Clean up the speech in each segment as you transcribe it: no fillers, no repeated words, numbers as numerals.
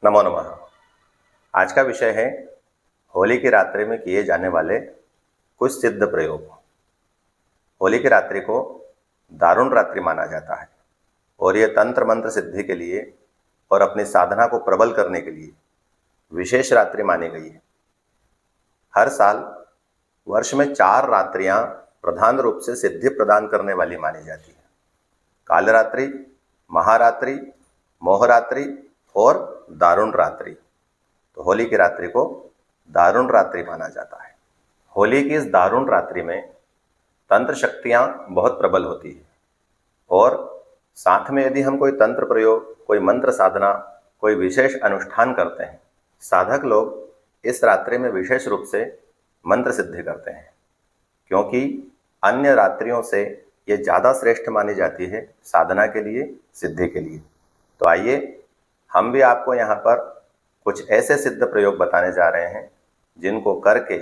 नमो नमः। आज का विषय है होली की रात्रि में किए जाने वाले कुछ सिद्ध प्रयोग। होली की रात्रि को दारुण रात्रि माना जाता है और यह तंत्र मंत्र सिद्धि के लिए और अपनी साधना को प्रबल करने के लिए विशेष रात्रि मानी गई है। हर साल वर्ष में 4 रात्रियां प्रधान रूप से सिद्धि प्रदान करने वाली मानी जाती है। कालरात्रि, महारात्रि, मोहरात्रि और दारुण रात्रि। तो होली की रात्रि को दारुण रात्रि माना जाता है। होली की इस दारुण रात्रि में तंत्र शक्तियां बहुत प्रबल होती है और साथ में यदि हम कोई तंत्र प्रयोग, कोई मंत्र साधना, कोई विशेष अनुष्ठान करते हैं, साधक लोग इस रात्रि में विशेष रूप से मंत्र सिद्धि करते हैं, क्योंकि अन्य रात्रियों से ये ज़्यादा श्रेष्ठ मानी जाती है साधना के लिए, सिद्धि के लिए। तो आइए हम भी आपको यहाँ पर कुछ ऐसे सिद्ध प्रयोग बताने जा रहे हैं जिनको करके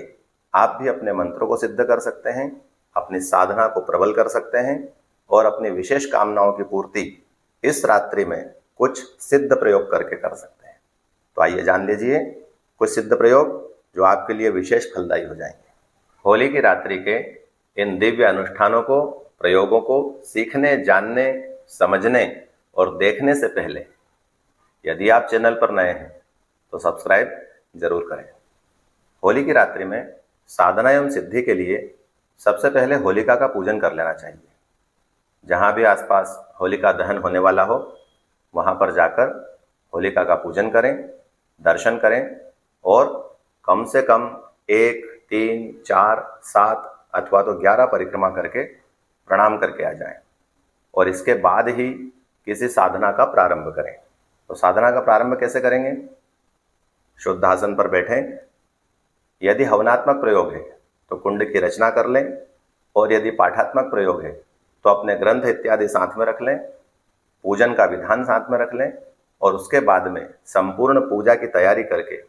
आप भी अपने मंत्रों को सिद्ध कर सकते हैं, अपनी साधना को प्रबल कर सकते हैं और अपनी विशेष कामनाओं की पूर्ति इस रात्रि में कुछ सिद्ध प्रयोग करके कर सकते हैं। तो आइए जान लीजिए कुछ सिद्ध प्रयोग जो आपके लिए विशेष फलदायी हो जाएंगे। होली की रात्रि के इन दिव्य अनुष्ठानों को, प्रयोगों को सीखने, जानने, समझने और देखने से पहले यदि आप चैनल पर नए हैं तो सब्सक्राइब जरूर करें। होली की रात्रि में साधना एवं सिद्धि के लिए सबसे पहले होलिका का पूजन कर लेना चाहिए। जहाँ भी आसपास होलिका दहन होने वाला हो वहाँ पर जाकर होलिका का पूजन करें, दर्शन करें और कम से कम 1, 3, 4, 7 अथवा तो 11 परिक्रमा करके प्रणाम करके आ जाएं और इसके बाद ही किसी साधना का प्रारंभ करें। तो साधना का प्रारंभ कैसे करेंगे? शुद्ध आसन पर बैठें। यदि हवनात्मक प्रयोग है तो कुंड की रचना कर लें और यदि पाठात्मक प्रयोग है तो अपने ग्रंथ इत्यादि साथ में रख लें, पूजन का विधान साथ में रख लें और उसके बाद में संपूर्ण पूजा की तैयारी करके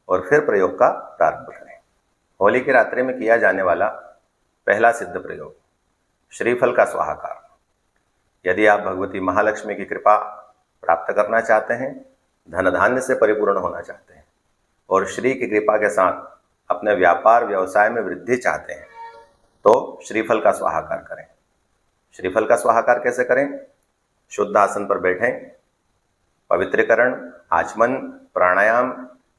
और फिर प्रयोग का प्रारंभ करें। होली की रात्रि में किया जाने वाला पहला सिद्ध प्रयोग श्रीफल का स्वाहाकार। यदि आप भगवती महालक्ष्मी की कृपा प्राप्त करना चाहते हैं, धन धान्य से परिपूर्ण होना चाहते हैं और श्री की कृपा के साथ अपने व्यापार व्यवसाय में वृद्धि चाहते हैं तो श्रीफल का स्वाहाकार करें। श्रीफल का स्वाहाकार कैसे करें? शुद्ध आसन पर बैठें, पवित्रीकरण, आचमन, प्राणायाम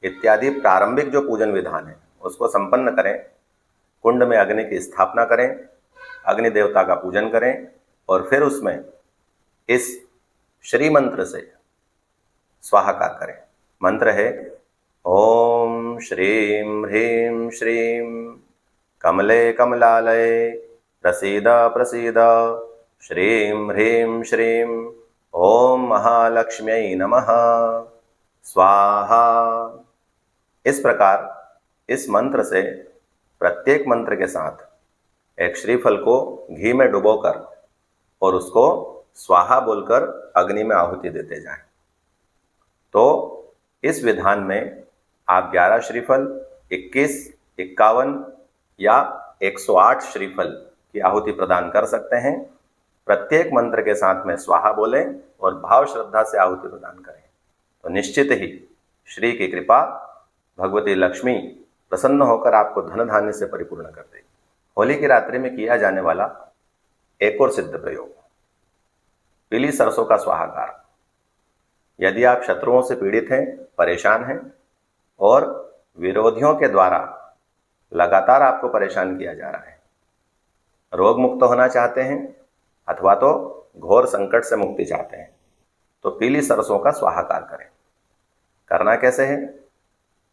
इत्यादि प्रारंभिक जो पूजन विधान है उसको संपन्न करें। कुंड में अग्नि की स्थापना करें, अग्नि देवता का पूजन करें और फिर उसमें इस श्री मंत्र से स्वाहाकार करें। मंत्र है ओम श्रीं ह्रीं श्रीं कमले कमलालये प्रसीद प्रसीद श्रीं ह्रीं श्रीं ओम महालक्ष्म्यै नमः स्वाहा। इस प्रकार इस मंत्र से प्रत्येक मंत्र के साथ एक श्रीफल को घी में डुबोकर और उसको स्वाहा बोलकर अग्नि में आहुति देते जाएं। तो इस विधान में आप 11 श्रीफल, 21, 51 या 108 श्रीफल की आहुति प्रदान कर सकते हैं। प्रत्येक मंत्र के साथ में स्वाहा बोलें और भाव श्रद्धा से आहुति प्रदान करें तो निश्चित ही श्री की कृपा, भगवती लक्ष्मी प्रसन्न होकर आपको धन धान्य से परिपूर्ण कर देगी। होली की रात्रि में किया जाने वाला एक और सिद्ध प्रयोग पीली सरसों का स्वाहाकार। यदि आप शत्रुओं से पीड़ित हैं, परेशान हैं और विरोधियों के द्वारा लगातार आपको परेशान किया जा रहा है, रोग मुक्त होना चाहते हैं अथवा तो घोर संकट से मुक्ति चाहते हैं तो पीली सरसों का स्वाहाकार करें। करना कैसे है?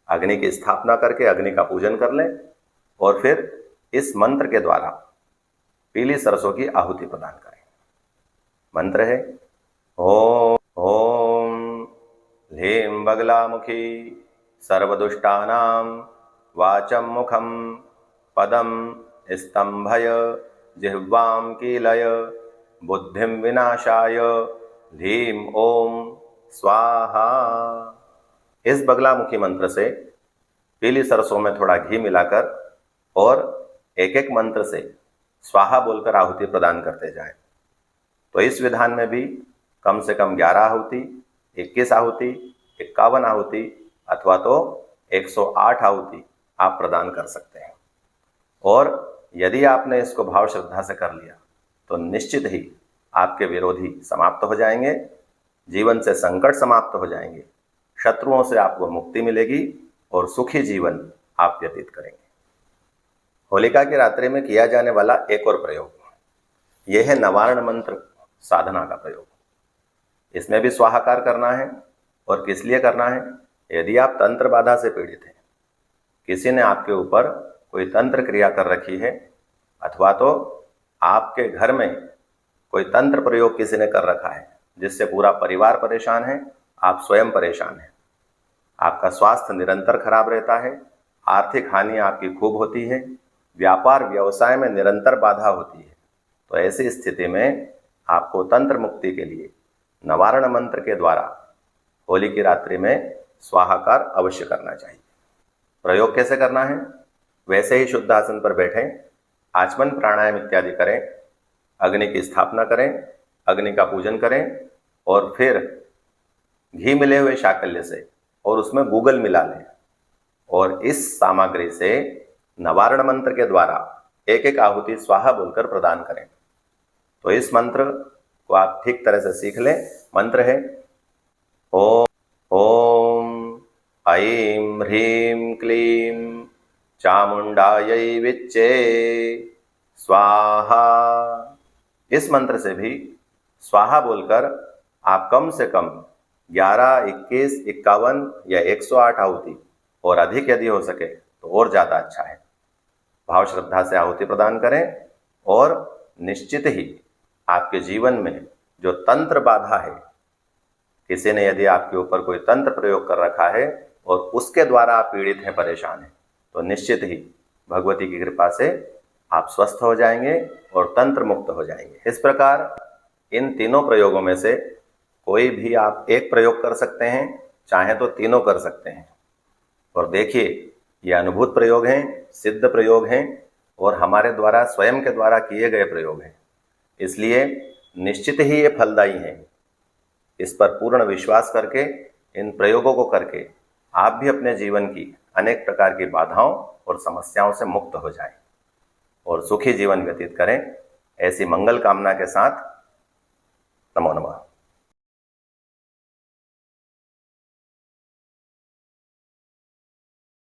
अग्नि की स्थापना करके अग्नि का पूजन कर लें और फिर इस मंत्र के द्वारा पीली सरसों की आहुति प्रदान करें। मंत्र है ओम ओम ह्लीं बगलामुखी सर्वदुष्टानां वाचं मुखं पदं स्तंभय जिह्वां कीलय बुद्धिं विनाशाय ह्लीं ओम स्वाहा। इस बगलामुखी मंत्र से पीली सरसों में थोड़ा घी मिलाकर और एक एक मंत्र से स्वाहा बोलकर आहुति प्रदान करते जाएं। तो इस विधान में भी कम से कम 11 आहुति, 21 आहुति 51 आहुति अथवा तो 108 आहुति आप प्रदान कर सकते हैं। और यदि आपने इसको भाव श्रद्धा से कर लिया तो निश्चित ही आपके विरोधी समाप्त हो जाएंगे, जीवन से संकट समाप्त हो जाएंगे, शत्रुओं से आपको मुक्ति मिलेगी और सुखी जीवन आप व्यतीत करेंगे। होलिका की रात्रि में किया जाने वाला एक और प्रयोग यह है नवारण मंत्र साधना का प्रयोग। इसमें भी स्वाहाकार करना है। और किस लिए करना है? यदि आप तंत्र बाधा से पीड़ित हैं, किसी ने आपके ऊपर कोई तंत्र क्रिया कर रखी है अथवा तो आपके घर में कोई तंत्र प्रयोग किसी ने कर रखा है जिससे पूरा परिवार परेशान है, आप स्वयं परेशान हैं, आपका स्वास्थ्य निरंतर खराब रहता है, आर्थिक हानि आपकी खूब होती है, व्यापार व्यवसाय में निरंतर बाधा होती है, तो ऐसी स्थिति में आपको तंत्र मुक्ति के लिए नवारण मंत्र के द्वारा होली की रात्रि में स्वाहाकार अवश्य करना चाहिए। प्रयोग कैसे करना है? वैसे ही शुद्ध आसन पर बैठें, आचमन प्राणायाम इत्यादि करें, अग्नि की स्थापना करें, अग्नि का पूजन करें और फिर घी मिले हुए शाकल्य से और उसमें गूगल मिला लें और इस सामग्री से नवारण मंत्र के द्वारा एक एक आहुति स्वाहा बोलकर प्रदान करें। तो इस मंत्र को आप ठीक तरह से सीख लें। मंत्र है ओम ओम ऐं ह्रीं क्लीं चामुंडायै विच्चे स्वाहा। इस मंत्र से भी स्वाहा बोलकर आप कम से कम 11, 21, 51 या 108 आहुति और अधिक यदि हो सके तो और ज़्यादा अच्छा है, भाव श्रद्धा से आहुति प्रदान करें और निश्चित ही आपके जीवन में जो तंत्र बाधा है, किसी ने यदि आपके ऊपर कोई तंत्र प्रयोग कर रखा है और उसके द्वारा आप पीड़ित हैं, परेशान हैं, तो निश्चित ही भगवती की कृपा से आप स्वस्थ हो जाएंगे और तंत्र मुक्त हो जाएंगे। इस प्रकार इन तीनों प्रयोगों में से कोई भी आप एक प्रयोग कर सकते हैं, चाहे तो तीनों कर सकते हैं। और देखिए, ये अनुभूत प्रयोग हैं, सिद्ध प्रयोग हैं और हमारे द्वारा स्वयं के द्वारा किए गए प्रयोग हैं, इसलिए निश्चित ही ये फलदायी हैं। इस पर पूर्ण विश्वास करके, इन प्रयोगों को करके आप भी अपने जीवन की अनेक प्रकार की बाधाओं और समस्याओं से मुक्त हो जाएं और सुखी जीवन व्यतीत करें। ऐसी मंगल कामना के साथ नमो नमः।